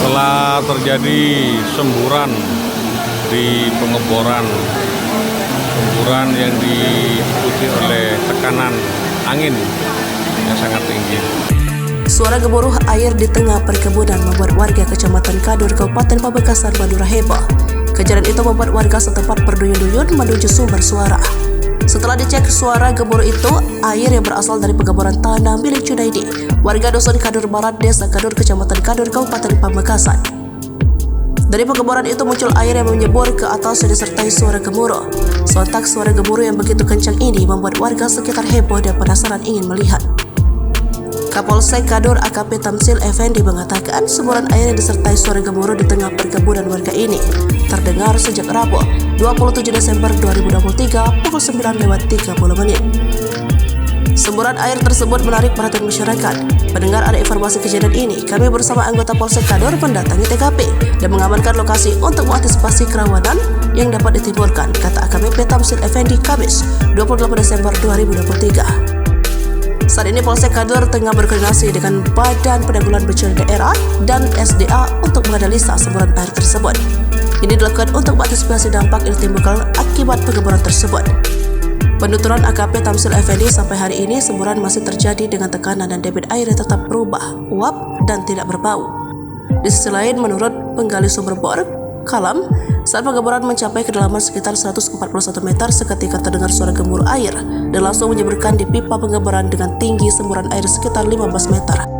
Setelah terjadi semburan di pengeboran yang diikuti oleh tekanan angin yang sangat tinggi. Suara gemuruh air di tengah perkebunan membuat warga Kecamatan Kadur, Kabupaten Pamekasan, Madura heboh. Kejadian itu membuat warga setempat berduyun-duyun menuju sumber suara. Setelah dicek suara gemuruh itu, air yang berasal dari pengeboran tanah milik Junaidi, warga Dusun Kadur Barat, Desa Kadur, Kecamatan Kadur, Kabupaten Pamekasan. Dari pengeboran itu muncul air yang menyembur ke atas dan disertai suara gemuruh. Sontak suara gemuruh yang begitu kencang ini membuat warga sekitar heboh dan penasaran ingin melihat. Kapolsek Kadur AKP Tamsil Effendi mengatakan semburan air yang disertai suara gemuruh di tengah perkebunan warga ini terdengar sejak Rabu 27 Desember 2023 pukul 9:30. Semburan air tersebut menarik perhatian masyarakat. Mendengar ada informasi kejadian ini, kami bersama anggota Polsek Kadur mendatangi TKP dan mengamankan lokasi untuk mengantisipasi kerawanan yang dapat ditimbulkan, kata AKBP Tamsil Effendi Kamis 28 Desember 2023. Saat ini Polsek Kadur tengah berkoordinasi dengan Badan Penanggulangan Bencana Daerah dan SDA untuk menganalisa semburan air tersebut. Ini dilakukan untuk mengantisipasi dampak yang ditimbulkan akibat pengeboran tersebut. Penuturan AKP Tamsil Effendi, sampai hari ini semburan masih terjadi dengan tekanan dan debit air yang tetap berubah, uap dan tidak berbau. Di sisi lain, menurut penggali sumber bor, Kalam, saat pengeboran mencapai kedalaman sekitar 141 meter, seketika terdengar suara gemuruh air dan langsung menyeburkan di pipa pengeboran dengan tinggi semburan air sekitar 15 meter.